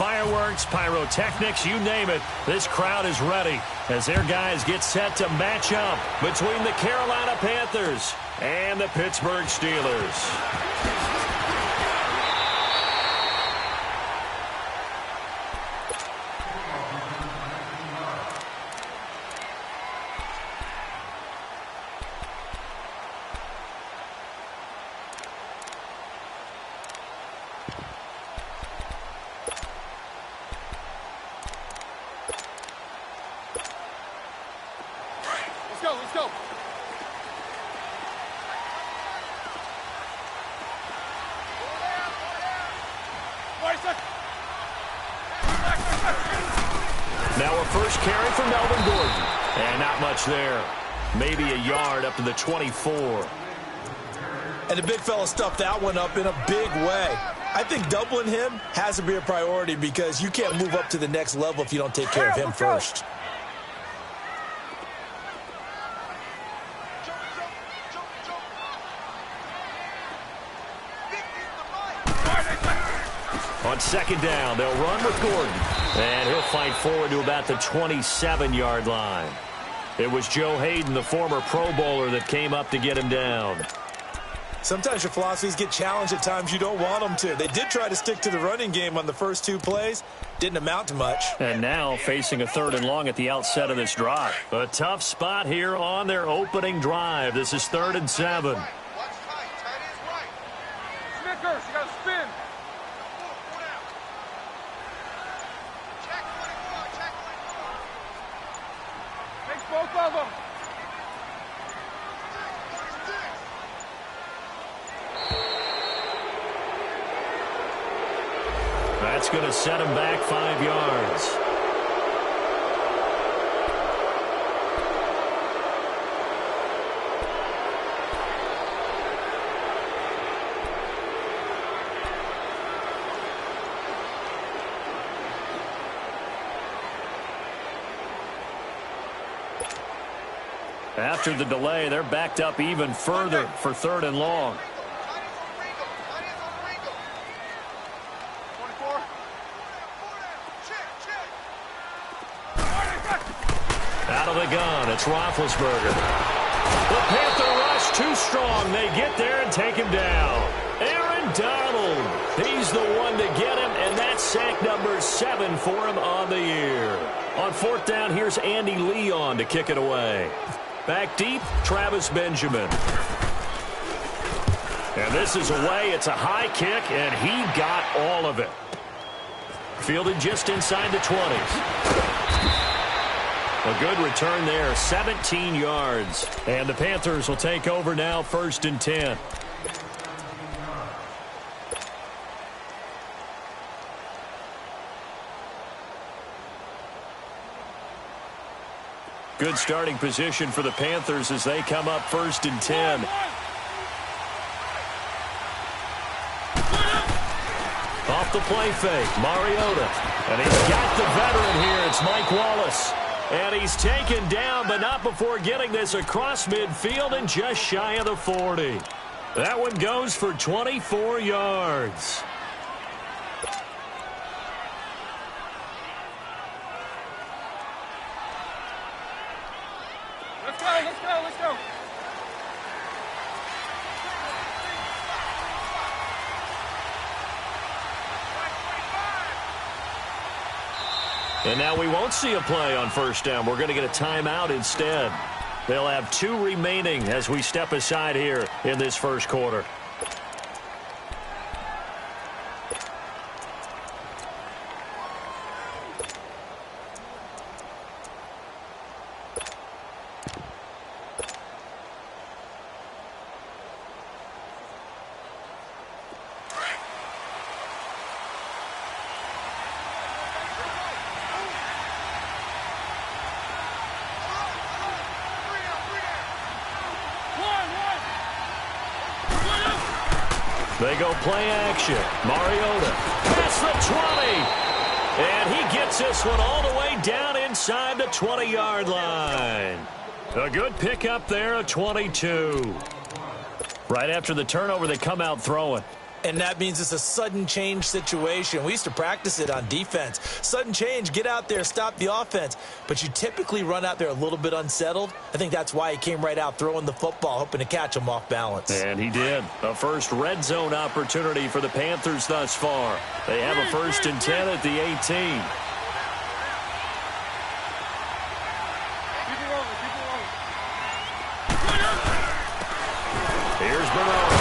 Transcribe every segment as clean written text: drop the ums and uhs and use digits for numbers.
fireworks, pyrotechnics, you name it. This crowd is ready as their guys get set to match up between the Carolina Panthers and the Pittsburgh Steelers. Let's go. Now a first carry for Melvin Gordon. And not much there. Maybe a yard up to the 24. And the big fella stuffed that one up in a big way. I think doubling him has to be a priority because you can't move up to the next level if you don't take care of him first. On second down, they'll run with Gordon. And he'll fight forward to about the 27-yard line. It was Joe Hayden, the former Pro Bowler, that came up to get him down. Sometimes your philosophies get challenged at times you don't want them to. They did try to stick to the running game on the first two plays. Didn't amount to much. And now facing a 3rd and long at the outset of this drive. A tough spot here on their opening drive. This is 3rd and 7. Snickers, you got to spin. Takes both of them. That's going to set him back 5 yards. After the delay, they're backed up even further for 3rd and long. Out of the gun, it's Roethlisberger. The Panther rush too strong. They get there and take him down. Aaron Donald, he's the one to get him, and that's sack number 7 for him on the year. On 4th down, here's Andy Leon to kick it away. Back deep, Travis Benjamin. And this is away. It's a high kick, and he got all of it. Fielded just inside the 20s. A good return there, 17 yards. And the Panthers will take over now, 1st and 10. Good starting position for the Panthers as they come up 1st and 10. Off the play fake, Mariota. And he's got the veteran here. It's Mike Wallace. And he's taken down, but not before getting this across midfield and just shy of the 40. That one goes for 24 yards. Let's go. And now we won't see a play on 1st down. We're going to get a timeout instead. They'll have 2 remaining as we step aside here in this 1st quarter. They go play action. Mariota past the 20. And he gets this one all the way down inside the 20-yard line. A good pickup there, a 22. Right after the turnover, they come out throwing. And that means it's a sudden change situation. We used to practice it on defense. Sudden change, get out there, stop the offense. But you typically run out there a little bit unsettled. I think that's why he came right out throwing the football, hoping to catch him off balance. And he did. A first red zone opportunity for the Panthers thus far. They have a 1st and 10 at the 18. Here's Bernard.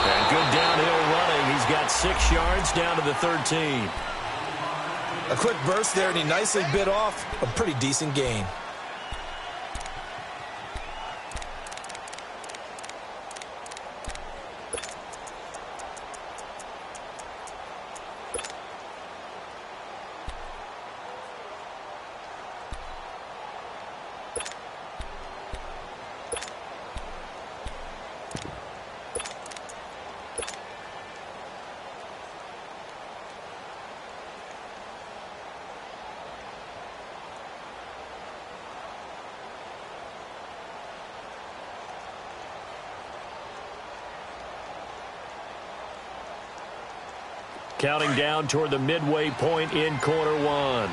And good downhill running. He's got 6 yards down to the 13. A quick burst there, and he nicely bit off a pretty decent gain. Counting down toward the midway point in quarter one.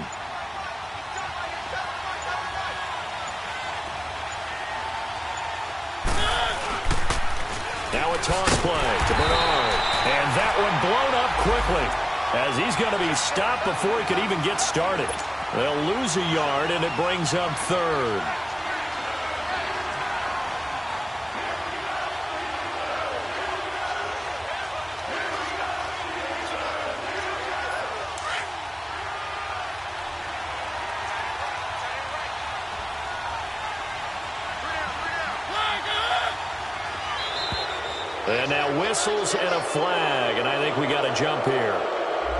Now a toss play to Bernard. And that one blown up quickly as he's going to be stopped before he could even get started. They'll lose a yard, and it brings up 3rd. And now whistles and a flag, and I think we got a jump here.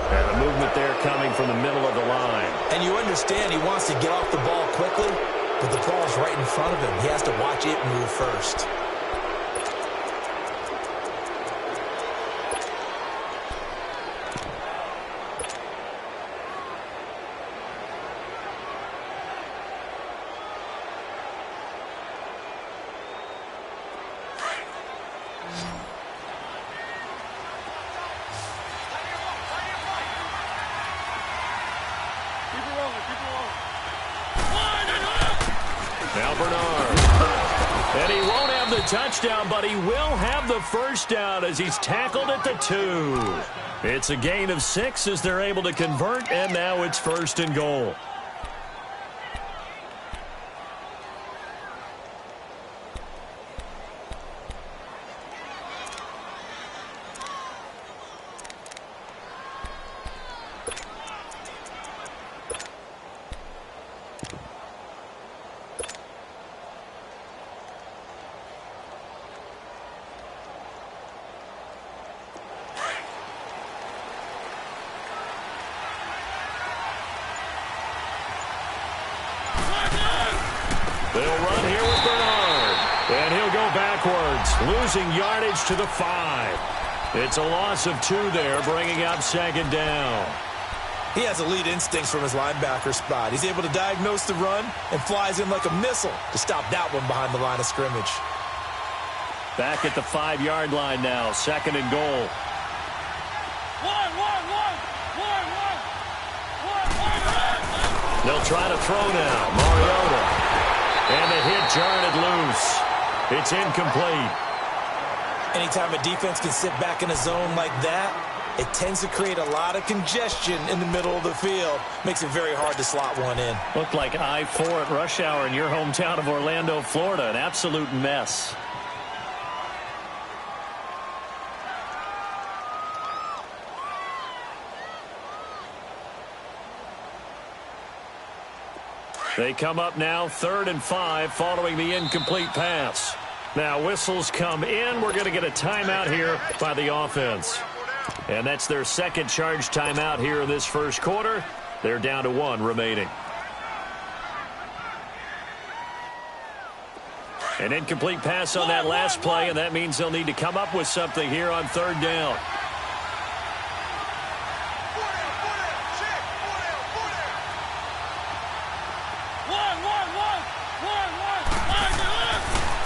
And the movement there coming from the middle of the line. And you understand he wants to get off the ball quickly, but the ball's right in front of him. He has to watch it move first. Now Bernard. And he won't have the touchdown, but he will have the first down as he's tackled at the 2. It's a gain of 6 as they're able to convert, and now it's 1st and goal. They'll run here with Bernard. And he'll go backwards, losing yardage to the 5. It's a loss of 2 there, bringing up 2nd down. He has elite instincts from his linebacker spot. He's able to diagnose the run and flies in like a missile to stop that one behind the line of scrimmage. Back at the 5-yard line now, 2nd and goal. They'll try to throw now. Mariota. And the hit jarred it loose. It's incomplete. Anytime a defense can sit back in a zone like that, it tends to create a lot of congestion in the middle of the field. Makes it very hard to slot one in. Looked like I-4 at rush hour in your hometown of Orlando, Florida. An absolute mess. They come up now 3rd and 5 following the incomplete pass. Now whistles come in. We're going to get a timeout here by the offense. And that's their 2nd charge timeout here in this 1st quarter. They're down to 1 remaining. An incomplete pass on that last play, and that means they'll need to come up with something here on 3rd down.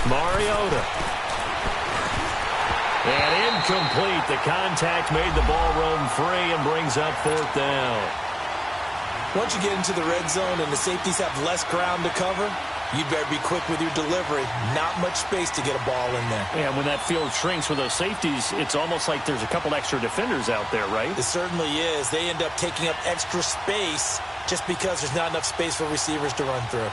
Mariota. And Incomplete. The contact made the ball roam free and brings up 4th down. Once you get into the red zone and the safeties have less ground to cover, you'd better be quick with your delivery. Not much space to get a ball in there. And when that field shrinks with those safeties, it's almost like there's a couple extra defenders out there, right? It certainly is. They end up taking up extra space just because there's not enough space for receivers to run through.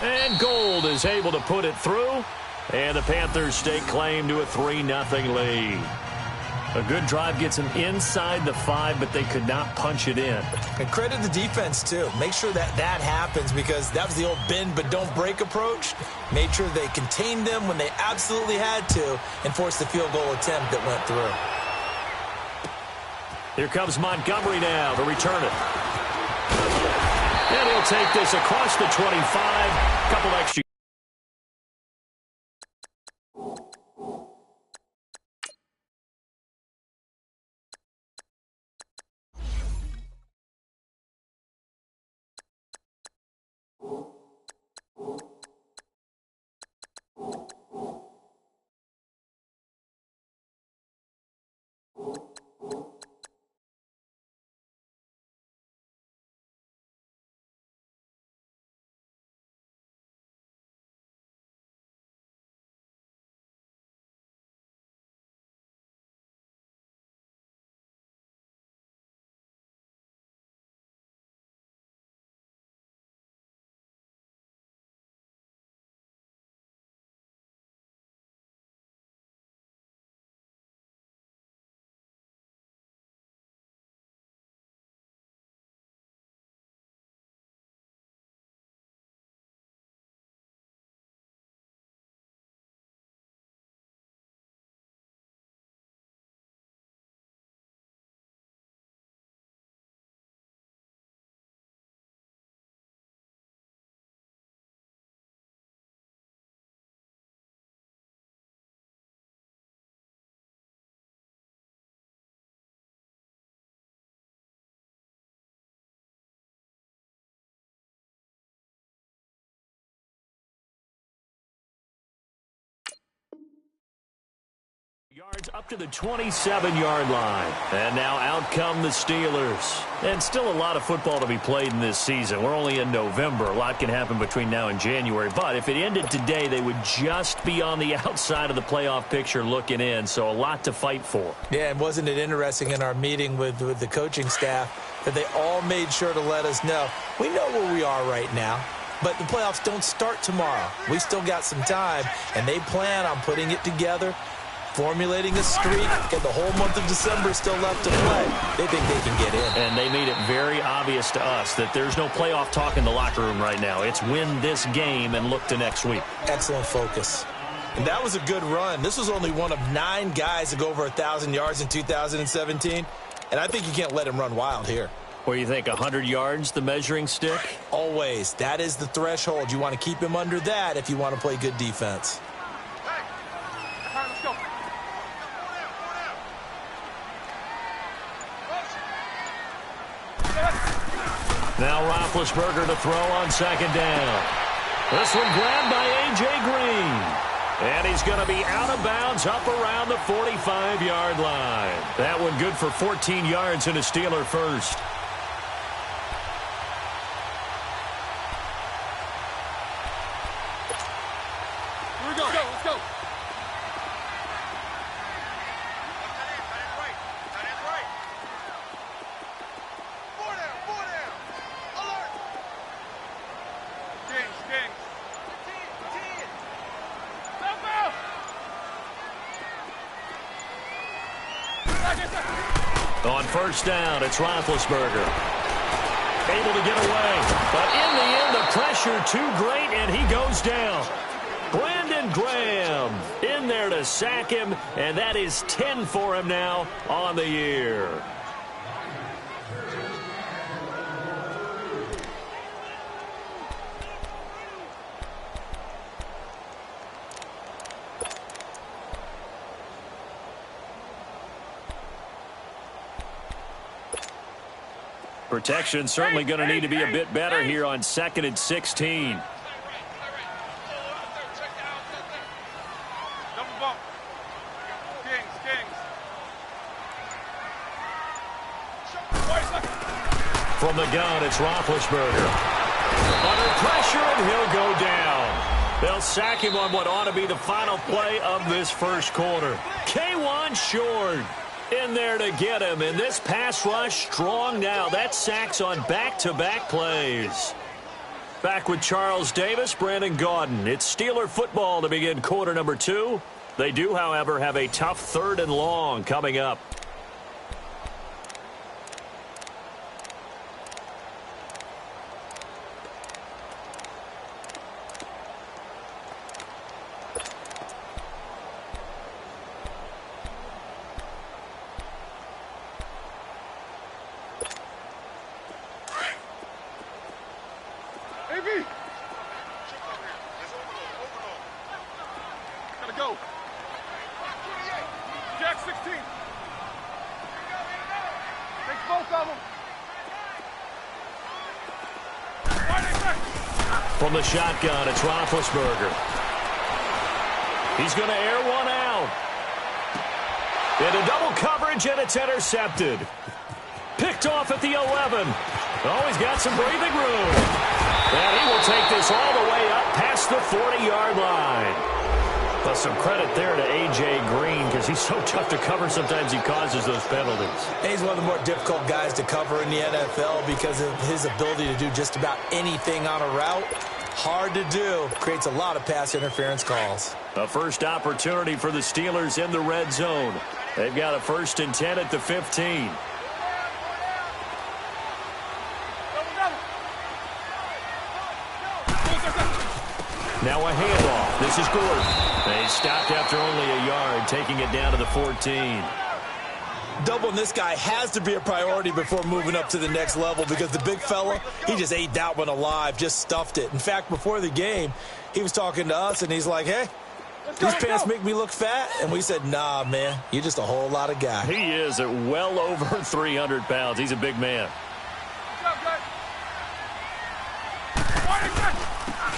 And Gold is able to put it through. And the Panthers stake claim to a 3-0 lead. A good drive gets them inside the 5, but they could not punch it in. And credit the defense, too. Make sure that happens because that was the old bend but don't break approach. Made sure they contained them when they absolutely had to and forced the field goal attempt that went through. Here comes Montgomery now to return it. And he'll take this across the 25. Couple extra. Yards up to the 27-yard line. And now out come the Steelers. And still a lot of football to be played in this season. We're only in November. A lot can happen between now and January. But if it ended today, they would just be on the outside of the playoff picture looking in. So a lot to fight for. Yeah, and wasn't it interesting in our meeting with the coaching staff that they all made sure to let us know, we know where we are right now. But the playoffs don't start tomorrow. We still got some time, and they plan on putting it together, formulating a streak, and the whole month of December is still left to play. They think they can get in. And they made it very obvious to us that there's no playoff talk in the locker room right now. It's win this game and look to next week. Excellent focus. And that was a good run. This was only one of 9 guys to go over 1,000 yards in 2017. And I think you can't let him run wild here. What do you think, 100 yards, the measuring stick? Always. That is the threshold. You want to keep him under that if you want to play good defense. Hey! All right, let's go. Now Roethlisberger to throw on second down. This one grabbed by A.J. Green. And he's going to be out of bounds up around the 45-yard line. That one good for 14 yards and a Steeler first. Here we go. Let's go. On first down, it's Roethlisberger. Able to get away. But in the end, the pressure too great, and he goes down. Brandon Graham in there to sack him, and that is 10 for him now on the year. Protection certainly going to need to be a bit better here on 2nd and 16. Double bump. Kings. From the gun, it's Roethlisberger. Under pressure, and he'll go down. They'll sack him on what ought to be the final play of this first quarter. K1 short in there to get him, and this pass rush strong now. That sacks on back-to-back plays. Back with Charles Davis, Brandon Gaudin. It's Steeler football to begin quarter number 2. They do, however, have a tough 3rd and long coming up. Gotta go. Jack 16. Take both of them. From the shotgun, it's Roethlisberger. He's going to air one out. Into double coverage, and it's intercepted. Picked off at the 11. Oh, he's got some breathing room. And he will take this all the way up past the 40-yard line. Well, some credit there to A.J. Green, because he's so tough to cover. Sometimes he causes those penalties. He's one of the more difficult guys to cover in the NFL because of his ability to do just about anything on a route. Hard to do. Creates a lot of pass interference calls. A first opportunity for the Steelers in the red zone. They've got a 1st and 10 at the 15. Now a handoff. This is Gordon. They stopped after only a yard, taking it down to the 14. Doubling this guy has to be a priority before moving up to the next level because the big fella, he just ate that one alive, just stuffed it. In fact, before the game, he was talking to us, and he's like, hey, these pants make me look fat? And we said, nah, man, you're just a whole lot of guy. He is at well over 300 pounds. He's a big man.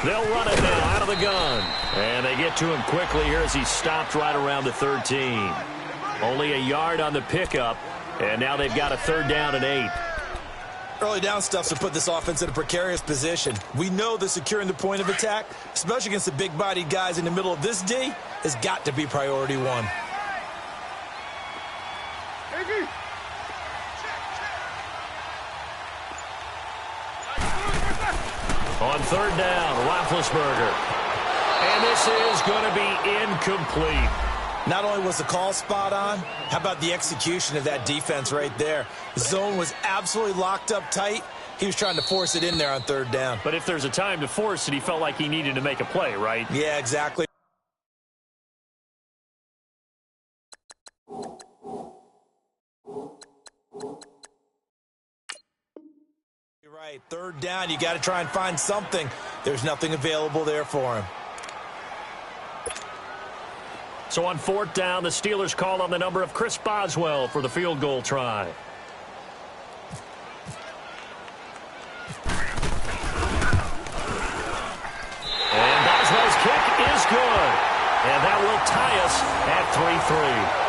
They'll run it now out of the gun. And they get to him quickly here as he stopped right around the 13. Only a yard on the pickup, and now they've got a 3rd down and 8. Early down stuff's to put this offense in a precarious position. We know that securing the point of attack, especially against the big-bodied guys in the middle of this D, has got to be priority 1. On 3rd down, Roethlisberger. And this is going to be incomplete. Not only was the call spot on, how about the execution of that defense right there? The zone was absolutely locked up tight. He was trying to force it in there on 3rd down. But if there's a time to force it, he felt like he needed to make a play, right? Yeah, exactly. Right, 3rd down, you got to try and find something. There's nothing available there for him. So on 4th down, the Steelers call on the number of Chris Boswell for the field goal try. And Boswell's kick is good. And that will tie us at 3-3.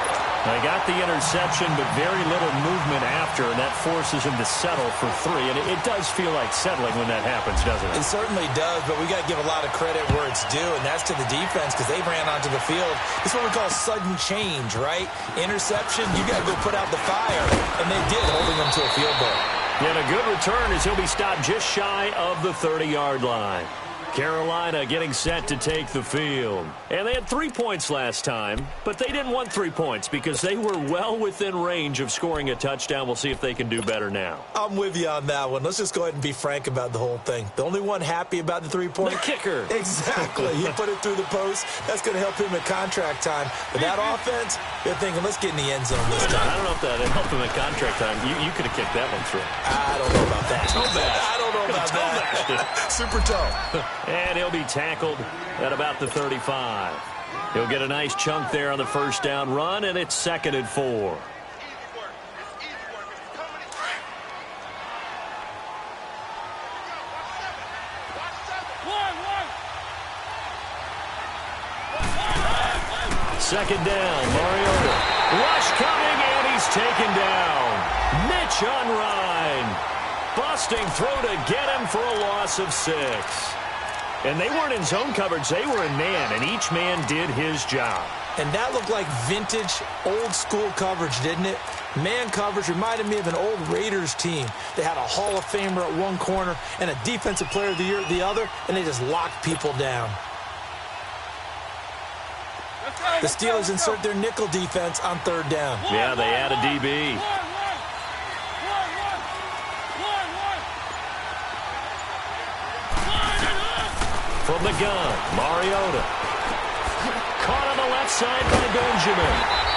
They got the interception, but very little movement after, and that forces him to settle for 3. And it does feel like settling when that happens, doesn't it? It certainly does, but we got to give a lot of credit where it's due, and that's to the defense because they ran onto the field. It's what we call sudden change, right? Interception, you got to go put out the fire, and they did, holding them to a field goal. And a good return as he'll be stopped just shy of the 30-yard line. Carolina getting set to take the field. And they had 3 points last time, but they didn't want 3 points because they were well within range of scoring a touchdown. We'll see if they can do better now. I'm with you on that one. Let's just go ahead and be frank about the whole thing. The only one happy about the 3-point? The kicker. Exactly. He put it through the post. That's going to help him at contract time. But that offense, they're thinking, let's get in the end zone this time. I don't know if that helped him at contract time. You could have kicked that one through. I don't know about that. I don't know about that. Super toe. And he'll be tackled at about the 35. He'll get a nice chunk there on the 1st down run, and it's 2nd and 4. second down. Mariota. Rush coming, and he's taken down. Mitch on Ryan. Busting through to get him for a loss of 6. And they weren't in zone coverage. They were in man, and each man did his job. And that looked like vintage, old-school coverage, didn't it? Man coverage reminded me of an old Raiders team. They had a Hall of Famer at one corner and a Defensive Player of the Year at the other, and they just locked people down. The Steelers insert their nickel defense on third down. Yeah, they add a DB. From the gun, Mariota. Caught on the left side by Benjamin.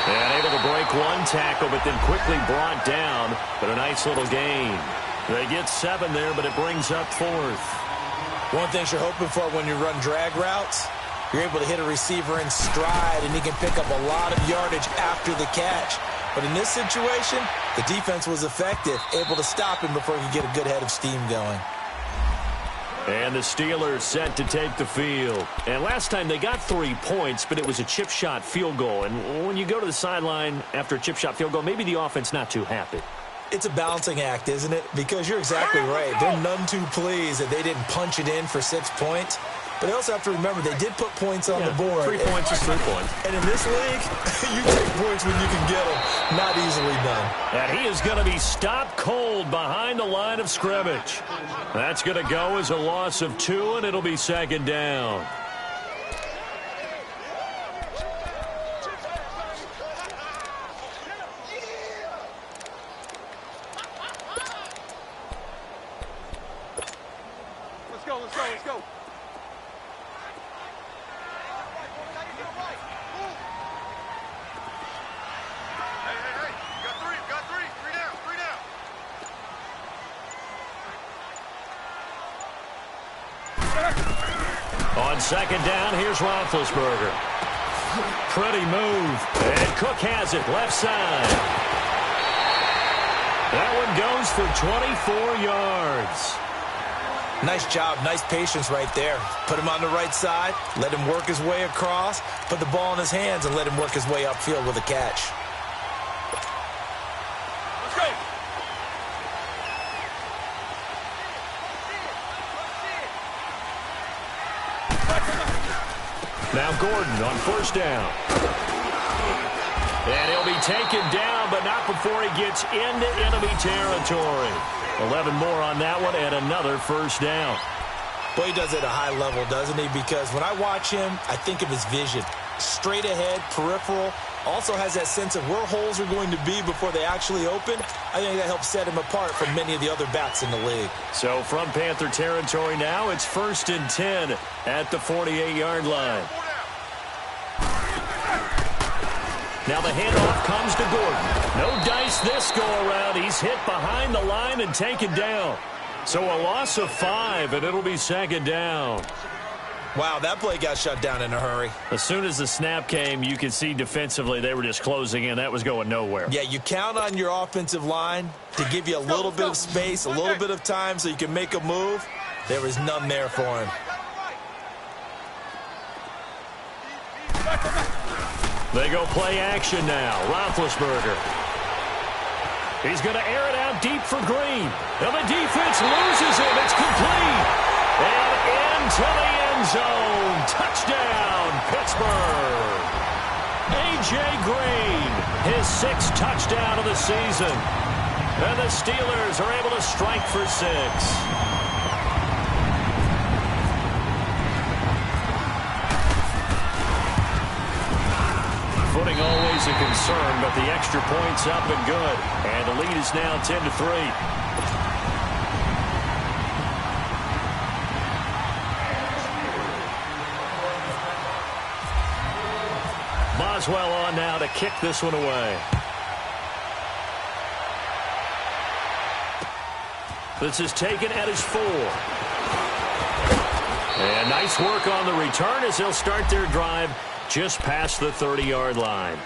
And able to break one tackle, but then quickly brought down. But a nice little gain. They get 7 there, but it brings up 4th. One thing you're hoping for when you run drag routes, you're able to hit a receiver in stride, and he can pick up a lot of yardage after the catch. But in this situation, the defense was effective, able to stop him before he could get a good head of steam going. And the Steelers set to take the field. And last time they got 3 points, but it was a chip shot field goal. And when you go to the sideline after a chip shot field goal, maybe the offense not too happy. It's a balancing act, isn't it? Because you're exactly right. They're none too pleased that they didn't punch it in for 6 points. But they also have to remember they did put points on the board. 3 points is 3 points. And in this league, you take points when you can get them. Not easily done. And he is going to be stopped cold behind the line of scrimmage. That's going to go as a loss of 2, and it'll be second down. Let's go. Hey. You got three. Three down. On second down, here's Roethlisberger. Pretty move. And Cook has it, left side. That one goes for 24 yards. Nice job, nice patience right there. Put him on the right side, let him work his way across, put the ball in his hands, and let him work his way upfield with a catch. Let's go. Now Gordon on first down. And he'll be taken down, but not before he gets into enemy territory. 11 more on that one, and another first down. Boy, he does it at a high level, doesn't he? Because when I watch him, I think of his vision. Straight ahead, peripheral. Also has that sense of where holes are going to be before they actually open. I think that helps set him apart from many of the other backs in the league. So from Panther territory now, it's 1st and 10 at the 48-yard line. Now the handoff comes to Gordon. No dice this go-around. He's hit behind the line and taken down. So a loss of 5, and it'll be second down. Wow, that play got shut down in a hurry. As soon as the snap came, you could see defensively they were just closing in. That was going nowhere. Yeah, you count on your offensive line to give you a little bit of space, a little bit of time so you can make a move. There was none there for him. They go play action now. Roethlisberger. He's going to air it out deep for Green. And the defense loses him. It's complete. And into the end zone. Touchdown, Pittsburgh. A.J. Green, his 6th touchdown of the season. And the Steelers are able to strike for 6. Footing always a concern, but the extra point's up and good. And the lead is now 10-3. Boswell on now to kick this one away. This is taken at his 4. And nice work on the return as they'll start their drive just past the 30-yard line.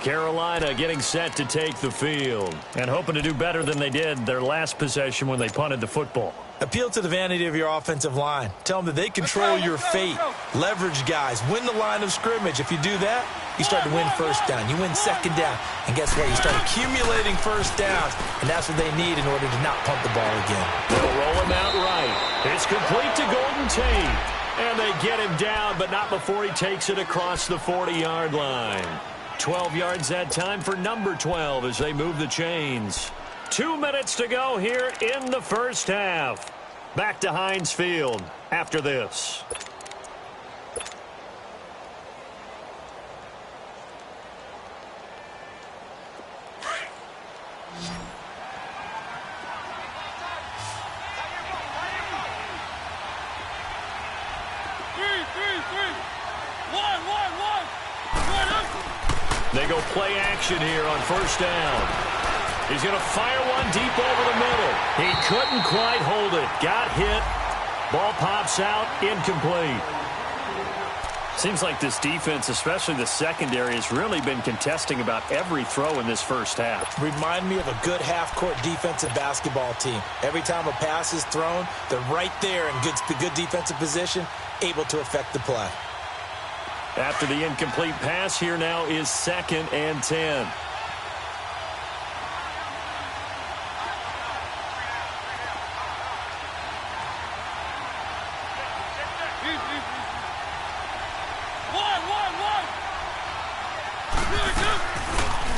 Carolina getting set to take the field and hoping to do better than they did their last possession when they punted the football. Appeal to the vanity of your offensive line. Tell them that they control your fate. Leverage guys. Win the line of scrimmage. If you do that, you start to win first down. You win second down. And guess what? You start accumulating first downs. And that's what they need in order to not punt the ball again. They'll roll him out right. It's complete to Golden Tate. And they get him down, but not before he takes it across the 40-yard line. 12 yards that time for number 12 as they move the chains. 2 minutes to go here in the first half. Back to Heinz Field after this. They go play action here on first down. He's going to fire one deep over the middle. He couldn't quite hold it. Got hit. Ball pops out. Incomplete. Seems like this defense, especially the secondary, has really been contesting about every throw in this first half. Remind me of a good half-court defensive basketball team. Every time a pass is thrown, they're right there in good defensive position, able to affect the play. After the incomplete pass, here now is 2nd and 10.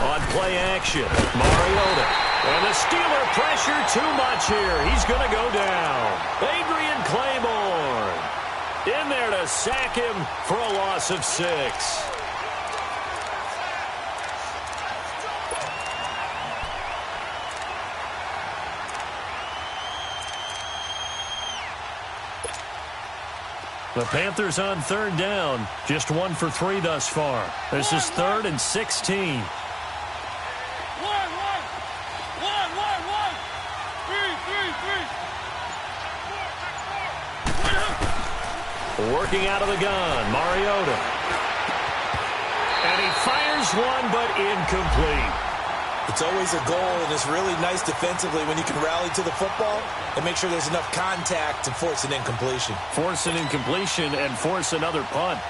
On play action, Mariota. And the Steeler pressure too much here. He's going to go down. Adrian Claiborne in there to sack him for a loss of 6. The Panthers on 3rd down. Just 1 for 3 thus far. This is 3rd and 16. Working out of the gun, Mariota. And he fires one, but incomplete. It's always a goal, and it's really nice defensively when you can rally to the football and make sure there's enough contact to force an incompletion. Force an incompletion and force another punt.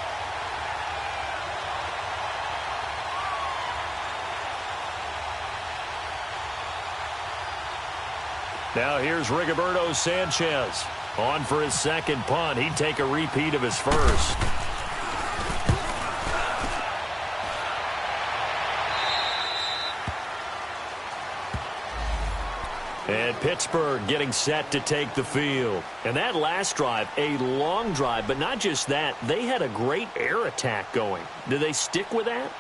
Now here's Rigoberto Sanchez. On for his 2nd punt. He'd take a repeat of his first. And Pittsburgh getting set to take the field. And that last drive, a long drive, but not just that. They had a great air attack going. Do they stick with that?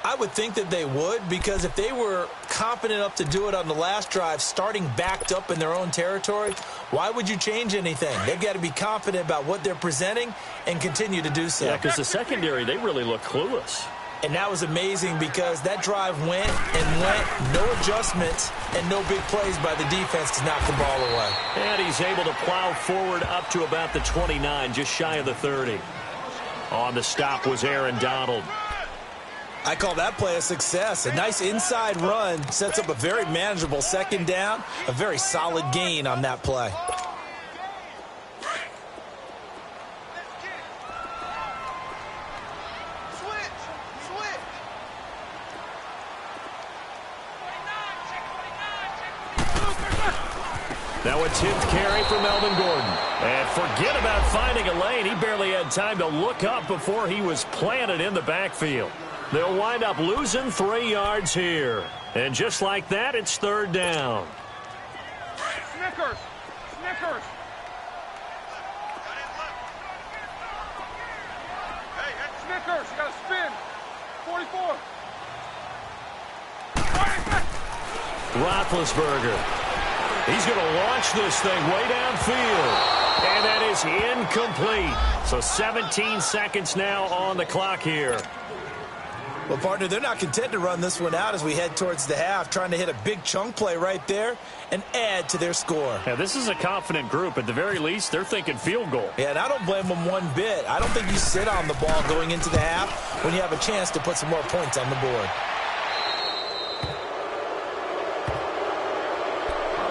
I would think that they would, because if they were confident enough to do it on the last drive, starting backed up in their own territory, why would you change anything? They've got to be confident about what they're presenting and continue to do so. Yeah, because the secondary, they really look clueless. And that was amazing because that drive went and went, no adjustments and no big plays by the defense to knock the ball away. And he's able to plow forward up to about the 29, just shy of the 30. On the stop was Aaron Donald. I call that play a success. A nice inside run sets up a very manageable 2nd down, a very solid gain on that play. Now a 10th carry for Melvin Gordon. And forget about finding a lane. He barely had time to look up before he was planted in the backfield. They'll wind up losing 3 yards here. And just like that, it's 3rd down. Snickers! Snickers! Hey, Snickers! You got to spin! 44! Roethlisberger. He's going to launch this thing way downfield. And that is incomplete. So 17 seconds now on the clock here. Well, partner, they're not content to run this one out as we head towards the half, trying to hit a big chunk play right there and add to their score. Yeah, this is a confident group. At the very least, they're thinking field goal. Yeah, and I don't blame them one bit. I don't think you sit on the ball going into the half when you have a chance to put some more points on the board.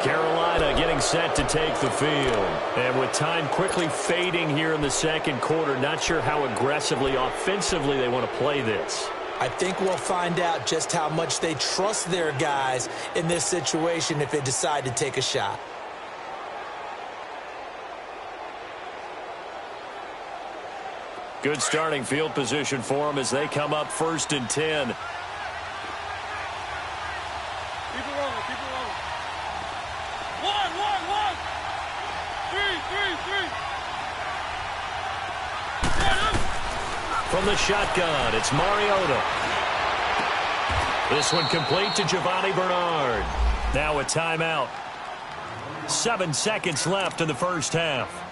Carolina getting getting set to take the field. And with time quickly fading here in the second quarter, not sure how aggressively, offensively they want to play this. I think we'll find out just how much they trust their guys in this situation if they decide to take a shot. Good starting field position for them as they come up 1st and 10. Keep it rolling, keep it rolling. One. Three. From the shotgun, it's Mariota. This one complete to Giovanni Bernard. Now a timeout. 7 seconds left in the first half.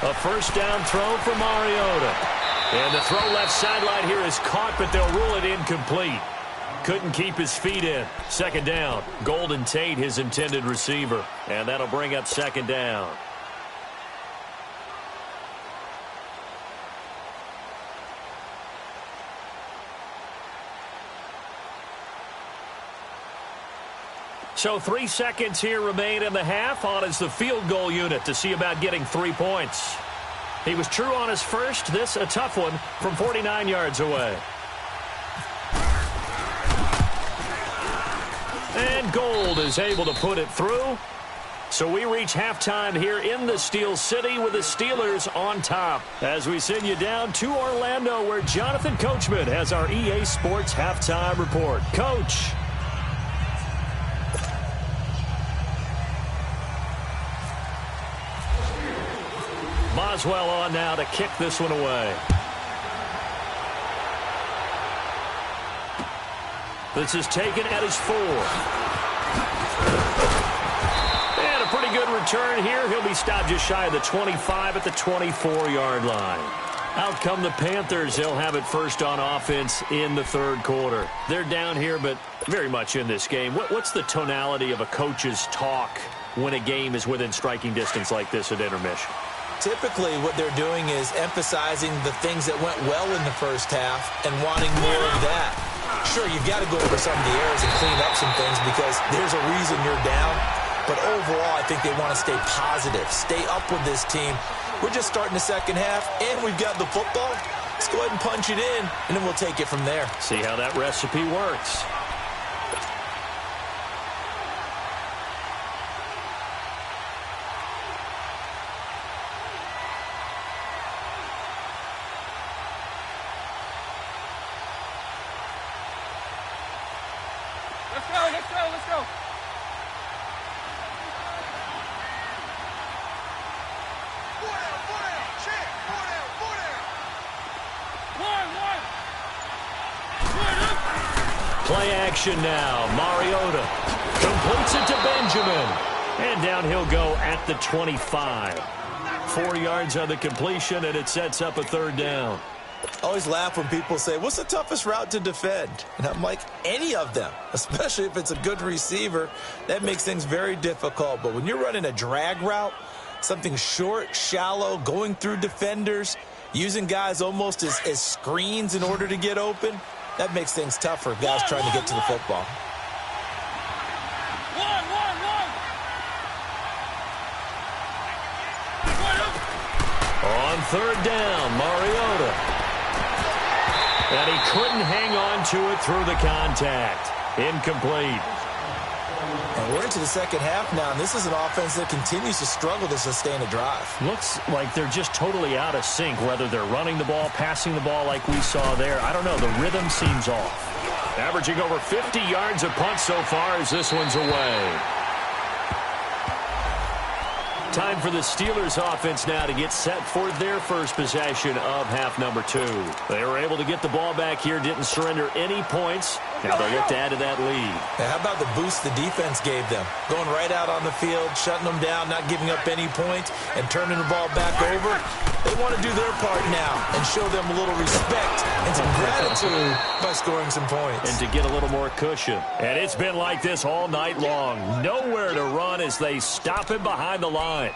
A first down throw for Mariota. And the throw left sideline here is caught, but they'll rule it incomplete. Couldn't keep his feet in. Second down. Golden Tate, his intended receiver. And that'll bring up second down. So 3 seconds here remain in the half. On is the field goal unit to see about getting 3 points. He was true on his first. This a tough one from 49 yards away. And Gold is able to put it through. So we reach halftime here in the Steel City with the Steelers on top. As we send you down to Orlando, where Jonathan Coachman has our EA Sports halftime report. Coach. Boswell on now to kick this one away. This is taken at his 4. And a pretty good return here. He'll be stopped just shy of the 25 at the 24-yard line. Out come the Panthers. They'll have it first on offense in the third quarter. They're down here, but very much in this game. What's the tonality of a coach's talk when a game is within striking distance like this at intermission? Typically, what they're doing is emphasizing the things that went well in the first half and wanting more of that. Sure, you've got to go over some of the errors and clean up some things because there's a reason you're down. But overall, I think they want to stay positive, stay up with this team. We're just starting the second half, and we've got the football. Let's go ahead and punch it in, and then we'll take it from there. See how that recipe works. Let's go. Play action now. Mariota completes it to Benjamin. And down he'll go at the 25. 4 yards on the completion, and it sets up a third down. I always laugh when people say, what's the toughest route to defend? And I'm like, any of them, especially if it's a good receiver. That makes things very difficult. But when you're running a drag route, something short, shallow, going through defenders, using guys almost as screens in order to get open, that makes things tough for guys trying to get to the football. On third down, Mariota. And he couldn't hang on to it through the contact. Incomplete. And we're into the second half now, and this is an offense that continues to struggle to sustain a drive. Looks like they're just totally out of sync, whether they're running the ball, passing the ball like we saw there. I don't know. The rhythm seems off. Averaging over 50 yards a punt so far as this one's away. Time for the Steelers offense now to get set for their first possession of half number 2. They were able to get the ball back here, didn't surrender any points. Now they'll look to add to that lead. Now, how about the boost the defense gave them? Going right out on the field, shutting them down, not giving up any points, and turning the ball back over. They want to do their part now and show them a little respect and some gratitude by scoring some points. And to get a little more cushion. And it's been like this all night long. Nowhere to run as they stop him behind the line.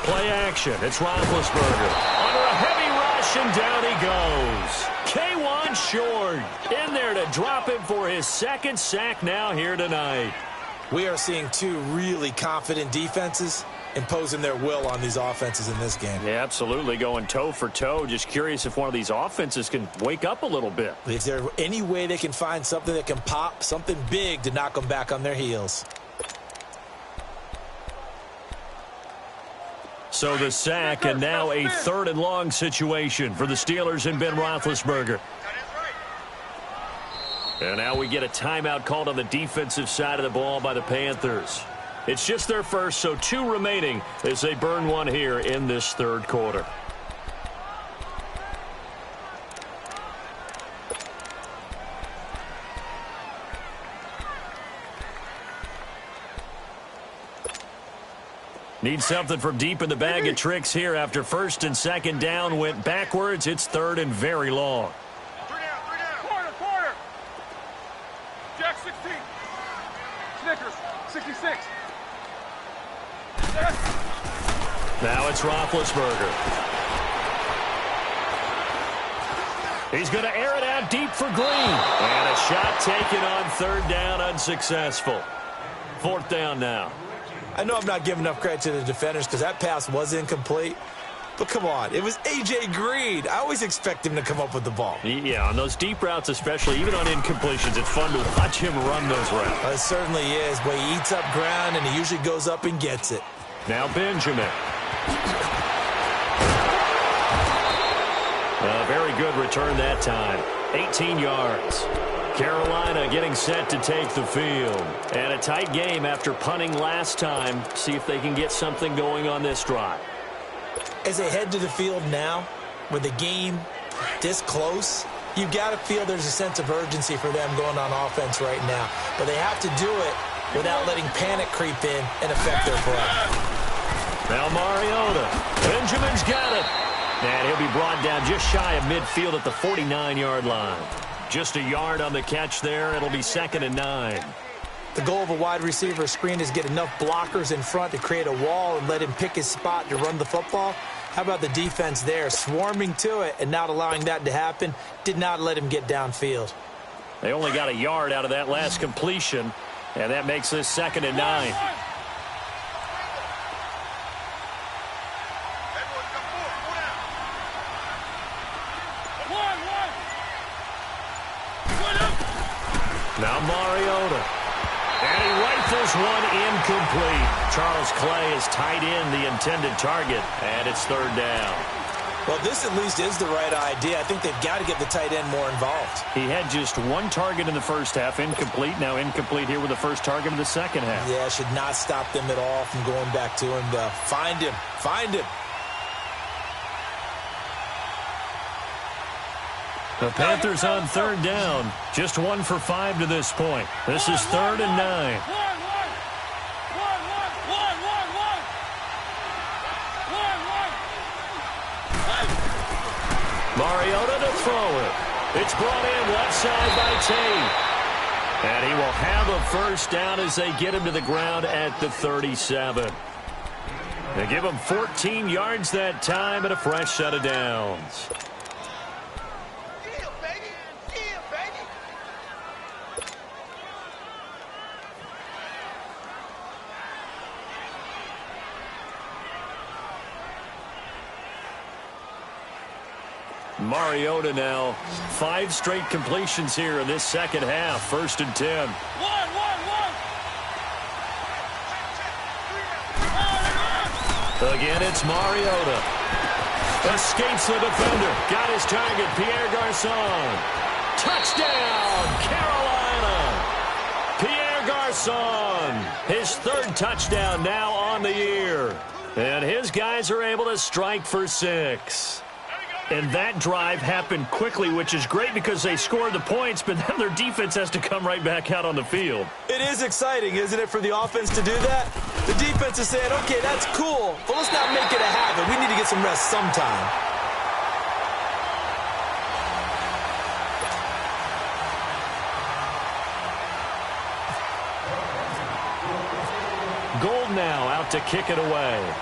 Play action. It's Roethlisberger. Under a heavy rush, and down he goes. K1 short. In there to drop him for his second sack now here tonight. We are seeing two really confident defenses imposing their will on these offenses in this game. Yeah, absolutely. Going toe for toe. Just curious if one of these offenses can wake up a little bit. Is there any way they can find something that can pop, something big to knock them back on their heels? So the sack, and now a 3rd and long situation for the Steelers and Ben Roethlisberger. And now we get a timeout called on the defensive side of the ball by the Panthers. It's just their first, so 2 remaining as they burn one here in this 3rd quarter. Need something from deep in the bag of tricks here after 1st and 2nd down went backwards. It's 3rd and very long. 3 down. Quarter. Jack 16. Snickers 66. Now it's Roethlisberger. He's going to air it out deep for Green. And a shot taken on 3rd down, unsuccessful. 4th down now. I know I'm not giving enough credit to the defenders because that pass was incomplete. But come on, it was A.J. Green. I always expect him to come up with the ball. Yeah, on those deep routes especially, even on incompletions, it's fun to watch him run those routes. It certainly is, but he eats up ground and he usually goes up and gets it. Now Benjamin. A very good return that time. 18 yards. Carolina getting set to take the field. And a tight game after punting last time. See if they can get something going on this drive. As they head to the field now, with the game this close, you've got to feel there's a sense of urgency for them going on offense right now. But they have to do it without letting panic creep in and affect their play. Now Mariota. Benjamin's got it. And he'll be brought down just shy of midfield at the 49-yard line. Just a yard on the catch there. It'll be 2nd and 9. The goal of a wide receiver screen is get enough blockers in front to create a wall and let him pick his spot to run the football. How about the defense there, swarming to it and not allowing that to happen? Did not let him get downfield. They only got a yard out of that last completion, and that makes this 2nd and 9. Now Mariota. And he rifles one incomplete. Charles Clay has tied in the intended target, and it's 3rd down. Well, this at least is the right idea. I think they've got to get the tight end more involved. He had just 1 target in the first half, incomplete. Now incomplete here with the first target of the second half. Yeah, should not stop them at all from going back to him, though. Find him. Find him. The Panthers on 3rd down. Just 1 for 5 to this point. This is 3rd and 9. Mariota to throw it. It's brought in left side by Tate. And he will have a 1st down as they get him to the ground at the 37. They give him 14 yards that time and a fresh set of downs. Mariota now 5 straight completions here in this second half. 1st and 10. Again, it's Mariota. Escapes the defender. Got his target, Pierre Garçon. Touchdown, Carolina. Pierre Garçon, his third touchdown now on the year. And his guys are able to strike for 6. And that drive happened quickly, which is great because they scored the points, but then their defense has to come right back out on the field. It is exciting, isn't it, for the offense to do that? The defense is saying, okay, that's cool, but let's not make it a habit. We need to get some rest sometime. Gold now out to kick it away.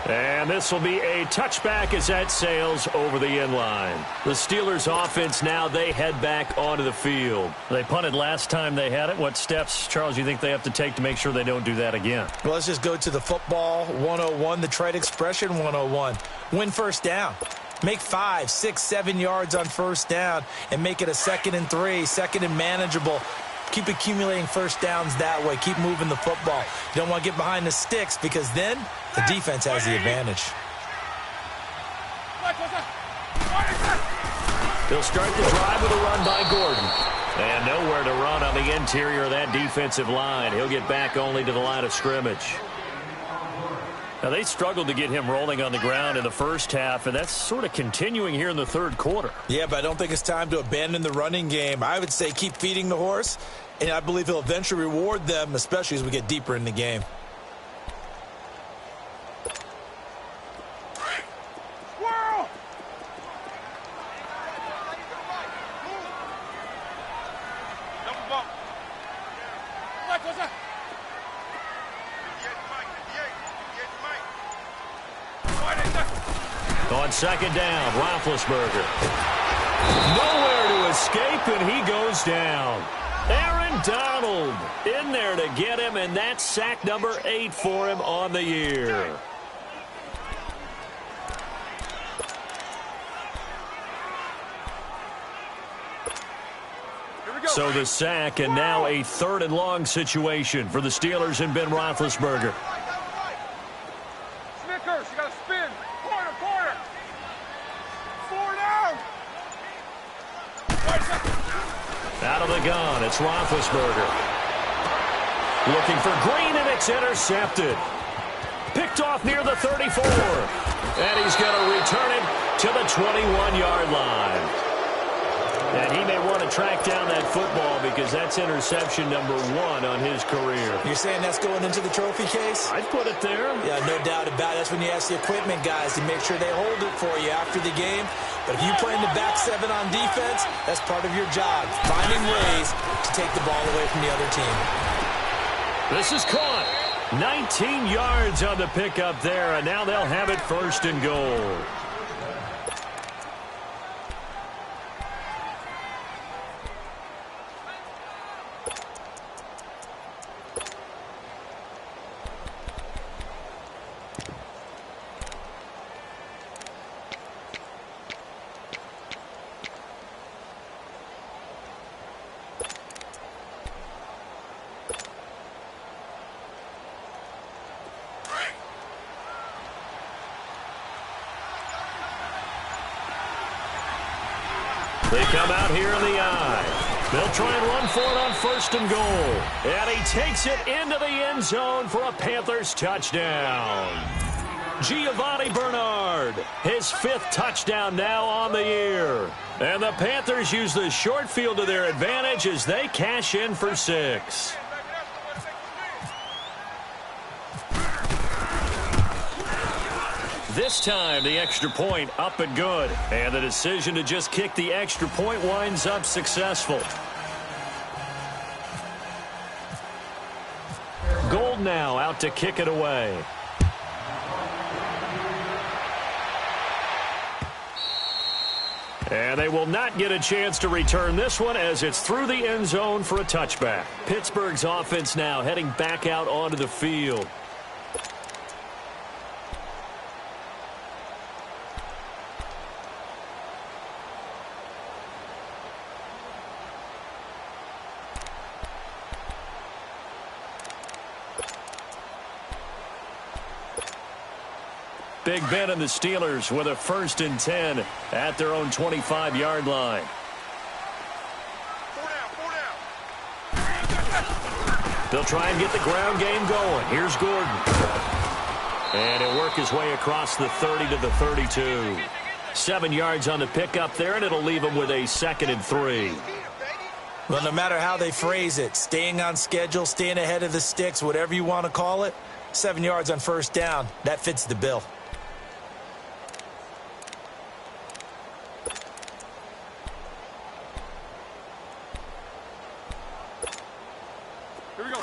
And this will be a touchback as that sails over the end line. The Steelers offense now, they head back onto the field. They punted last time they had it. What steps, Charles, you think they have to take to make sure they don't do that again? Well, let's just go to the football 101, the trade expression 101. Win first down. Make 5, 6, 7 yards on first down and make it a 2nd and 3, 2nd and manageable. Keep accumulating first downs that way. Keep moving the football. You don't want to get behind the sticks because then the defense has the advantage. They'll start the drive with a run by Gordon. And nowhere to run on the interior of that defensive line. He'll get back only to the line of scrimmage. Now, they struggled to get him rolling on the ground in the first half, and that's sort of continuing here in the third quarter. Yeah, but I don't think it's time to abandon the running game. I would say keep feeding the horse, and I believe he'll eventually reward them, especially as we get deeper in the game. On second down, Roethlisberger. Nowhere to escape, and he goes down. Aaron Donald in there to get him, and that's sack number 8 for him on the year. So the sack, and now a 3rd and long situation for the Steelers and Ben Roethlisberger. Snickers, you got to spin. Corner. 4 down. Out of the gun, it's Roethlisberger. Looking for Green, and it's intercepted. Picked off near the 34. And he's going to return it to the 21-yard line. And he may want to track down that football because that's interception number 1 on his career. You're saying that's going into the trophy case? I'd put it there. Yeah, no doubt about it. That's when you ask the equipment guys to make sure they hold it for you after the game. But if you play in the back 7 on defense, that's part of your job, finding ways to take the ball away from the other team. This is caught. 19 yards on the pickup there, and now they'll have it 1st and goal. They come out here in the eye. They'll try and run for it on 1st and goal. And he takes it into the end zone for a Panthers touchdown. Giovanni Bernard, his 5th touchdown now on the year. And the Panthers use the short field to their advantage as they cash in for 6. This time, the extra point up and good. And the decision to just kick the extra point winds up successful. Gold now out to kick it away. And they will not get a chance to return this one as it's through the end zone for a touchback. Pittsburgh's offense now heading back out onto the field. Big Ben and the Steelers with a 1st and 10 at their own 25-yard line. They'll try and get the ground game going. Here's Gordon. And he'll work his way across the 30 to the 32. 7 yards on the pickup there, and it'll leave him with a 2nd and 3. Well, no matter how they phrase it, staying on schedule, staying ahead of the sticks, whatever you want to call it, 7 yards on 1st down, that fits the bill. Here we go.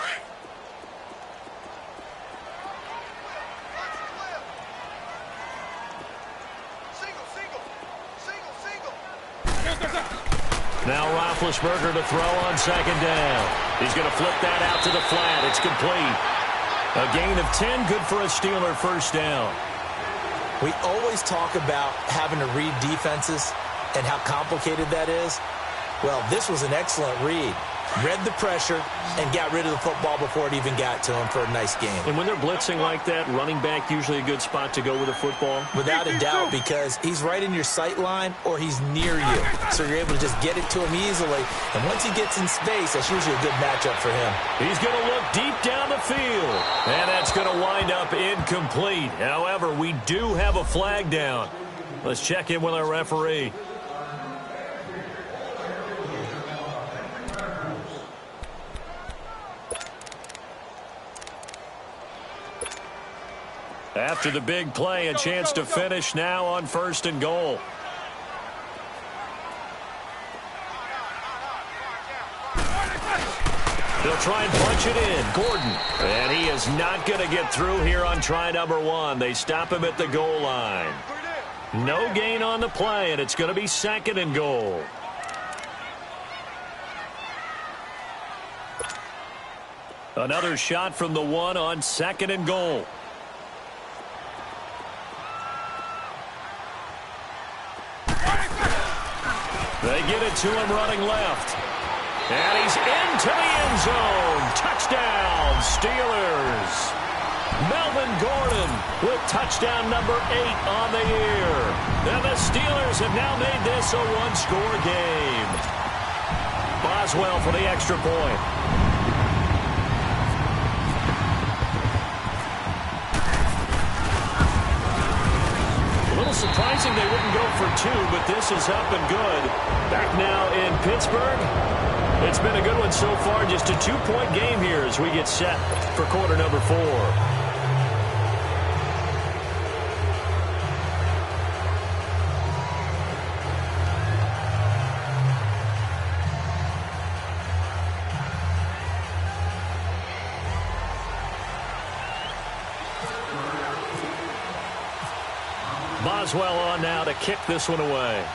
Now Roethlisberger to throw on 2nd down. He's going to flip that out to the flat. It's complete. A gain of 10, good for a Steeler 1st down. We always talk about having to read defenses and how complicated that is. Well, this was an excellent read. Read the pressure and got rid of the football before it even got to him for a nice game. And when they're blitzing like that, running back usually a good spot to go with the football? Without a doubt, because he's right in your sight line or he's near you. So you're able to just get it to him easily. And once he gets in space, that's usually a good matchup for him. He's going to look deep down the field. And that's going to wind up incomplete. However, we do have a flag down. Let's check in with our referee. After the big play, a chance to finish now on 1st and goal. They'll try and punch it in. Gordon. And he is not going to get through here on try number 1. They stop him at the goal line. No gain on the play, and it's going to be 2nd and goal. Another shot from the 1 on 2nd and goal. They get it to him running left. And he's into the end zone. Touchdown, Steelers. Melvin Gordon with touchdown number 8 on the year. And the Steelers have now made this a one-score game. Boswell for the extra point. A little surprising they wouldn't go for 2, but this is up and good. Back now in Pittsburgh. It's been a good one so far. Just a 2-point game here as we get set for quarter number 4. Boswell on now to kick this one away.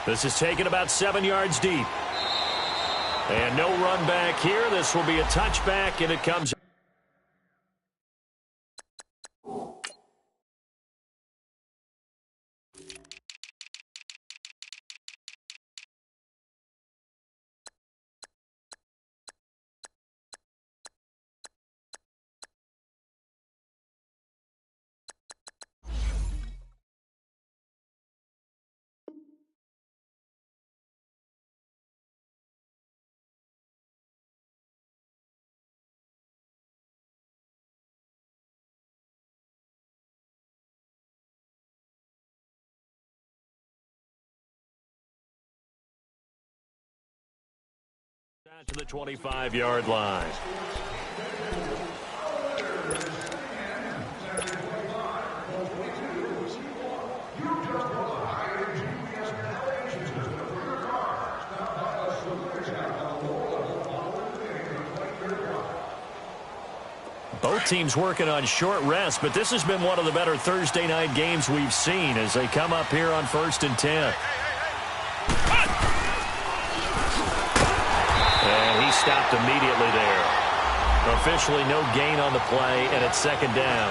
This is taken about 7 yards deep. And no run back here. This will be a touchback, and it comes. To the 25-yard line. Both teams working on short rest, but this has been one of the better Thursday night games we've seen as they come up here on 1st and 10. And he stopped immediately there. Officially no gain on the play, and it's 2nd down.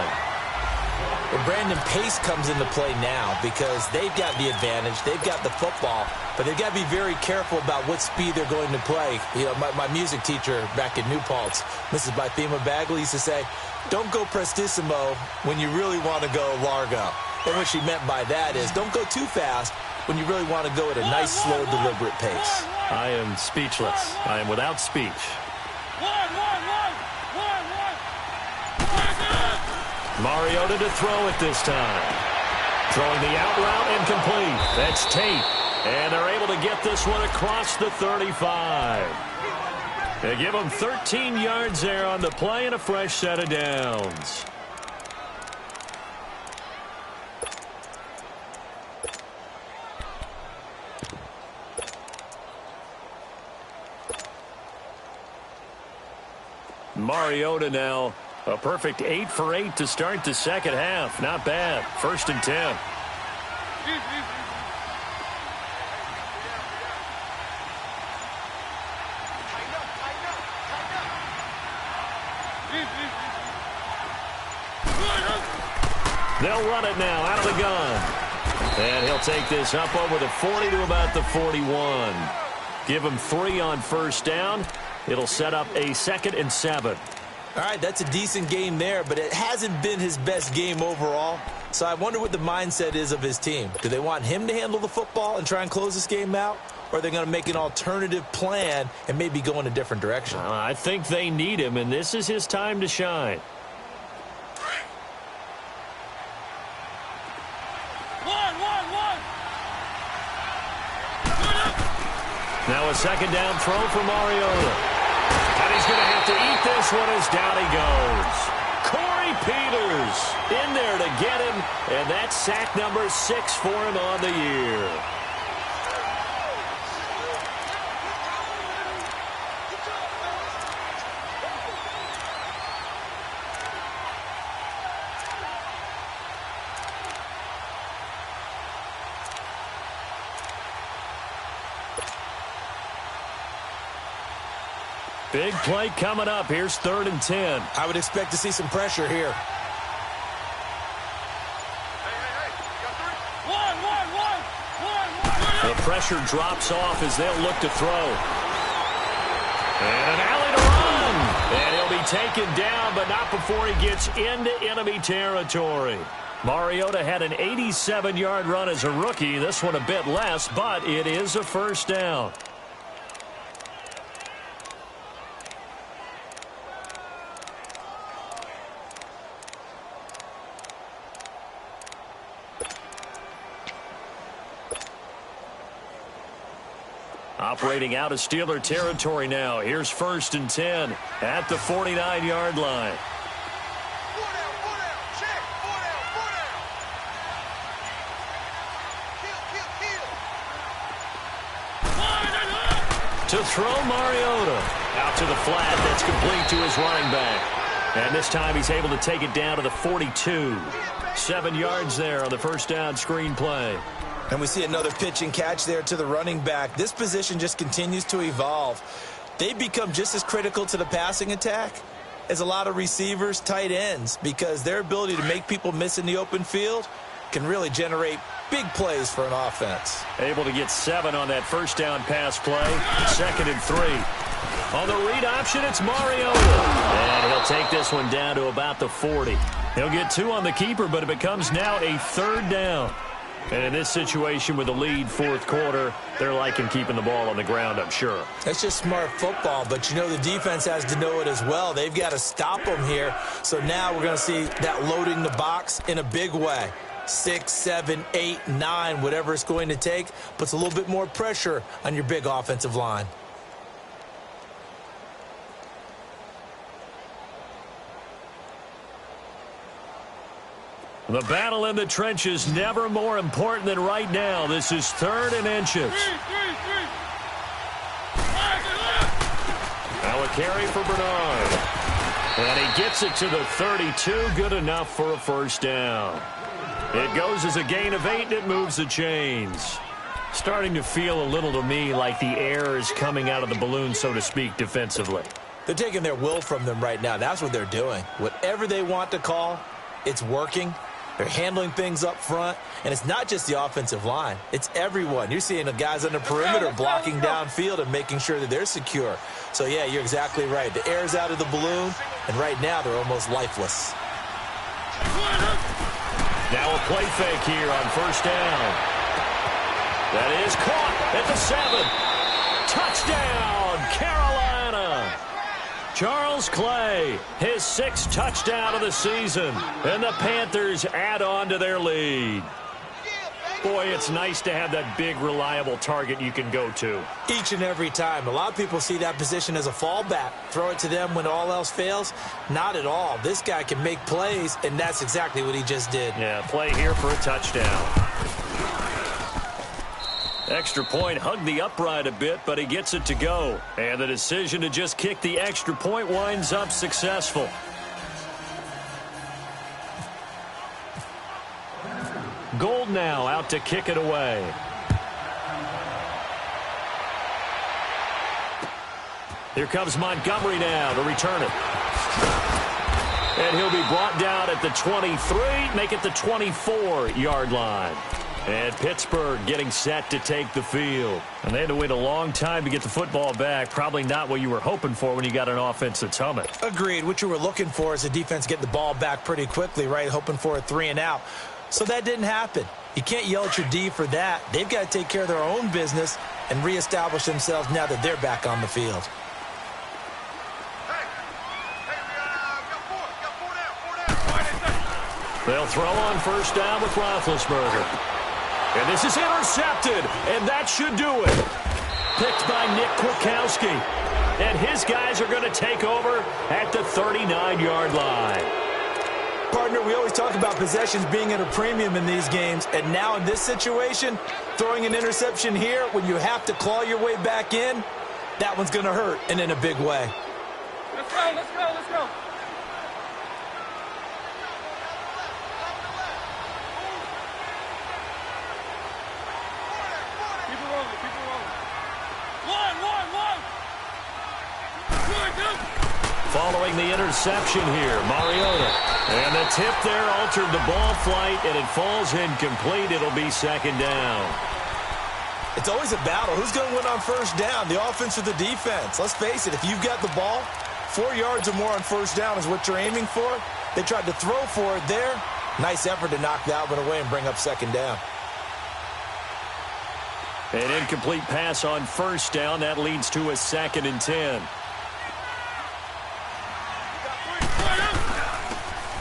And Brandon, pace comes into play now because they've got the advantage. They've got the football, but they've got to be very careful about what speed they're going to play. You know, my music teacher back in New Paltz, Mrs. Bythema Bagley, used to say, don't go prestissimo when you really want to go largo. And what she meant by that is don't go too fast when you really want to go at a nice, slow, deliberate pace. I am speechless. I am without speech. Mariota to throw it this time. Throwing the out route and complete. That's Tate. And they're able to get this one across the 35. They give him 13 yards there on the play and a fresh set of downs. Mariota now. A perfect 8 for 8 to start the second half. Not bad. 1st and 10. They'll run it now out of the gun. And he'll take this up over the 40 to about the 41. Give him 3 on 1st down. It'll set up a 2nd and 7. All right, that's a decent game there, but it hasn't been his best game overall. So I wonder what the mindset is of his team. Do they want him to handle the football and try and close this game out? Or are they going to make an alternative plan and maybe go in a different direction? I think they need him, and this is his time to shine. Now a 2nd down throw for Mariota. And he's going to have to eat this one as down he goes. Corey Peters in there to get him, and that's sack number 6 for him on the year. Big play coming up. Here's 3rd and 10. I would expect to see some pressure here. The pressure drops off as they'll look to throw. And an alley to run. And he'll be taken down, but not before he gets into enemy territory. Mariota had an 87-yard run as a rookie. This one a bit less, but it is a 1st down. Operating out of Steeler territory now. Here's 1st and 10 at the 49-yard line. To throw Mariota. Out to the flat. That's complete to his running back. And this time he's able to take it down to the 42. 7 yards there on the 1st down screen play. And we see another pitch and catch there to the running back. This position just continues to evolve. They've become just as critical to the passing attack as a lot of receivers, tight ends, because their ability to make people miss in the open field can really generate big plays for an offense. Able to get 7 on that 1st down pass play. 2nd and 3. On the read option, it's Mariota. And he'll take this one down to about the 40. He'll get 2 on the keeper, but it becomes now a 3rd down. And in this situation with the lead 4th quarter, they're liking keeping the ball on the ground, I'm sure. That's just smart football, but you know the defense has to know it as well. They've got to stop them here. So now we're going to see that loading the box in a big way. 6, 7, 8, 9, whatever it's going to take, puts a little bit more pressure on your big offensive line. The battle in the trenches never more important than right now. This is 3rd and inches. Now a carry for Bernard. And he gets it to the 32. Good enough for a 1st down. It goes as a gain of 8, and it moves the chains. Starting to feel a little to me like the air is coming out of the balloon, so to speak, defensively. They're taking their will from them right now. That's what they're doing. Whatever they want to call, it's working. They're handling things up front, and it's not just the offensive line. It's everyone. You're seeing the guys on the perimeter blocking downfield and making sure that they're secure. So, yeah, you're exactly right. The air's out of the balloon, and right now they're almost lifeless. Now a play fake here on first down. That is caught at the 7. Touchdown, Carolina. Charles Clay, his 6th touchdown of the season, and the Panthers add on to their lead. Boy, it's nice to have that big, reliable target you can go to. Each and every time. A lot of people see that position as a fallback. Throw it to them when all else fails. Not at all. This guy can make plays, and that's exactly what he just did. Yeah, play here for a touchdown. Extra point hugged the upright a bit, but he gets it to go. And the decision to just kick the extra point winds up successful. Gold now out to kick it away. Here comes Montgomery now to return it. And he'll be brought down at the 23, make it the 24-yard line. And Pittsburgh getting set to take the field. And they had to wait a long time to get the football back. Probably not what you were hoping for when you got an offense that's humming. Agreed. What you were looking for is the defense getting the ball back pretty quickly, right? Hoping for a 3-and-out. So that didn't happen. You can't yell at your D for that. They've got to take care of their own business and reestablish themselves now that they're back on the field. They'll throw on first down with Roethlisberger. And this is intercepted, and that should do it. Picked by Nick Kwiatkowski. And his guys are going to take over at the 39-yard line. Partner, we always talk about possessions being at a premium in these games, and now in this situation, throwing an interception here when you have to claw your way back in, that one's going to hurt, and in a big way. Let's go, let's go, let's go. Keep it rolling, keep it rolling. One. Following the interception here, Mariota. And the tip there altered the ball flight, and it falls incomplete. It'll be second down. It's always a battle. Who's going to win on first down, the offense or the defense? Let's face it, if you've got the ball, 4 yards or more on first down is what you're aiming for. They tried to throw for it there. Nice effort to knock that one away and bring up second down. An incomplete pass on first down. That leads to a 2nd and 10.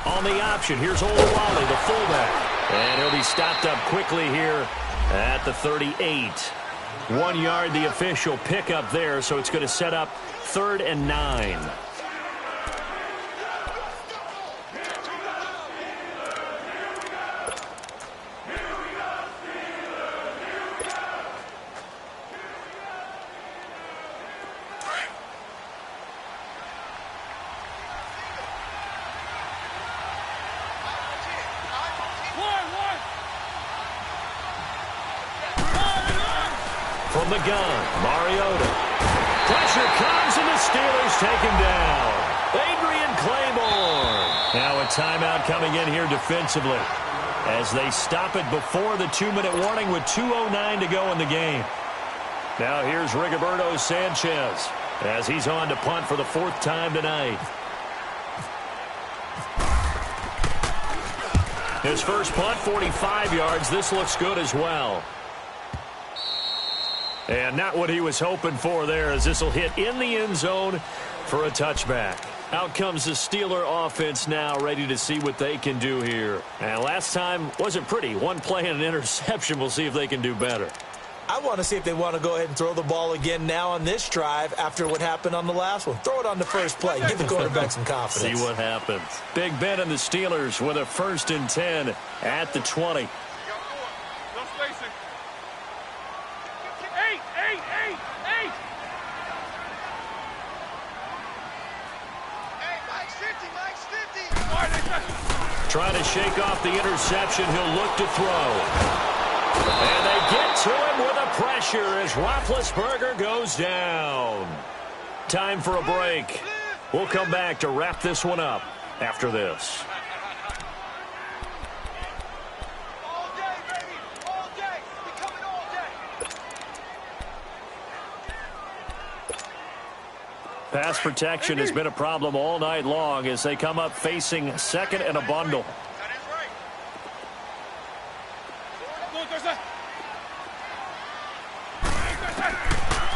On the option, here's Olawale, the fullback. And he'll be stopped up quickly here at the 38. 1 yard, the official pickup there, so it's going to set up 3rd and 9. From the gun, Mariota. Pressure comes, and the Steelers take him down. Adrian Claiborne. Now a timeout coming in here defensively as they stop it before the 2-minute warning with 2:09 to go in the game. Now here's Rigoberto Sanchez as he's on to punt for the 4th time tonight. His first punt, 45 yards. This looks good as well. And not what he was hoping for there, as this will hit in the end zone for a touchback. Out comes the Steeler offense now, ready to see what they can do here. And last time wasn't pretty. 1 play and an interception. We'll see if they can do better. I want to see if they want to go ahead and throw the ball again now on this drive after what happened on the last one. Throw it on the first play. Give the quarterback some confidence. See what happens. Big Ben and the Steelers with a 1st and 10 at the 20. Trying to shake off the interception. He'll look to throw. And they get to him with a pressure as Roethlisberger goes down. Time for a break. We'll come back to wrap this one up after this. Pass protection has been a problem all night long as they come up facing second and a bundle.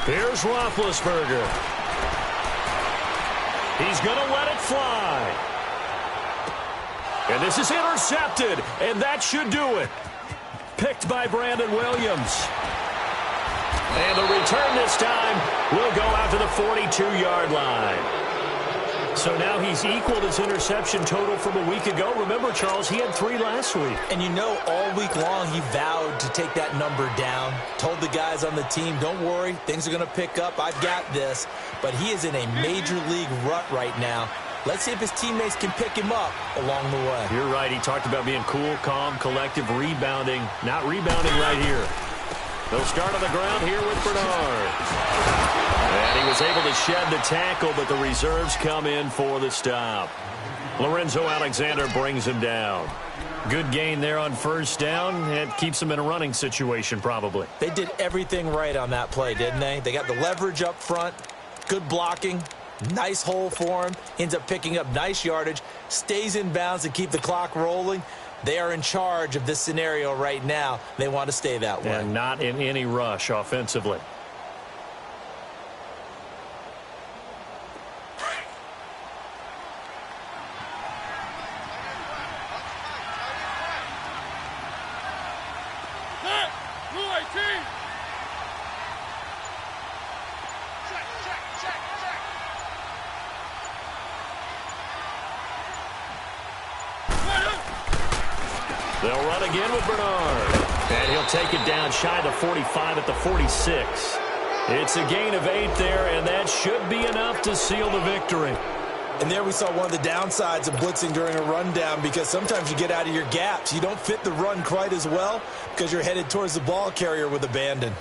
Here's Roethlisberger. He's going to let it fly. And this is intercepted, and that should do it. Picked by Brandon Williams. And the return this time will go out to the 42-yard line. So now he's equaled his interception total from a week ago. Remember, Charles, he had 3 last week. And you know, all week long he vowed to take that number down. Told the guys on the team, don't worry, things are going to pick up. I've got this. But he is in a major league rut right now. Let's see if his teammates can pick him up along the way. You're right. He talked about being cool, calm, collective, rebounding. Not rebounding right here. They'll start on the ground here with Bernard. And he was able to shed the tackle, but the reserves come in for the stop. Lorenzo Alexander brings him down. Good gain there on first down. It keeps him in a running situation, probably. They did everything right on that play, didn't they? They got the leverage up front, good blocking, nice hole for him. Ends up picking up nice yardage, stays in bounds to keep the clock rolling. They are in charge of this scenario right now. They want to stay that way. And not in any rush offensively. They'll run again with Bernard. And he'll take it down shy of the 45 at the 46. It's a gain of 8 there, and that should be enough to seal the victory. And there we saw one of the downsides of blitzing during a rundown, because sometimes you get out of your gaps. You don't fit the run quite as well because you're headed towards the ball carrier with abandon.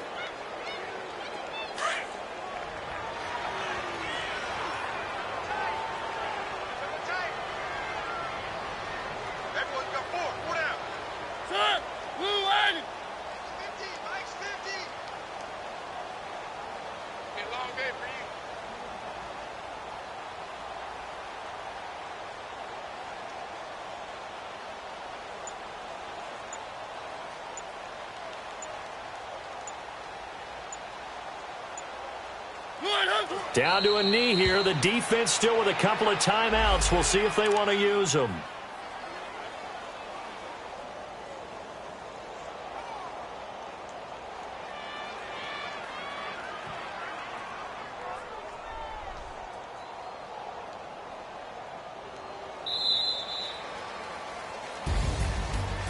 Down to a knee here. The defense still with a couple of timeouts. We'll see if they want to use them.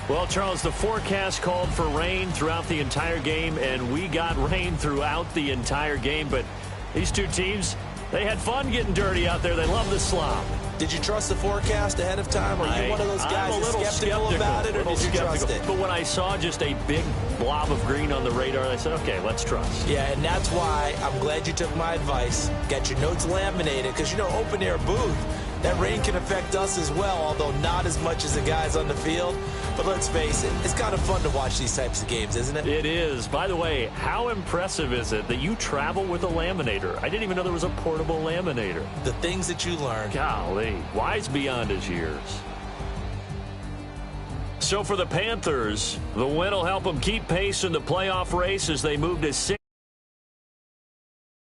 Well, Charles, the forecast called for rain throughout the entire game, and we got rain throughout the entire game. But these two teams, they had fun getting dirty out there. They love the slop. Did you trust the forecast ahead of time? Or are you one of those guys that's skeptical about it, or did you trust it? But when I saw just a big blob of green on the radar, I said, okay, let's trust. Yeah, and that's why I'm glad you took my advice. Got your notes laminated, because, you know, open-air booth, that rain can affect us as well, although not as much as the guys on the field. But let's face it, it's kind of fun to watch these types of games, isn't it? It is. By the way, how impressive is it that you travel with a laminator? I didn't even know there was a portable laminator. The things that you learn. Golly, wise beyond his years. So for the Panthers, the win will help them keep pace in the playoff race as they move to 6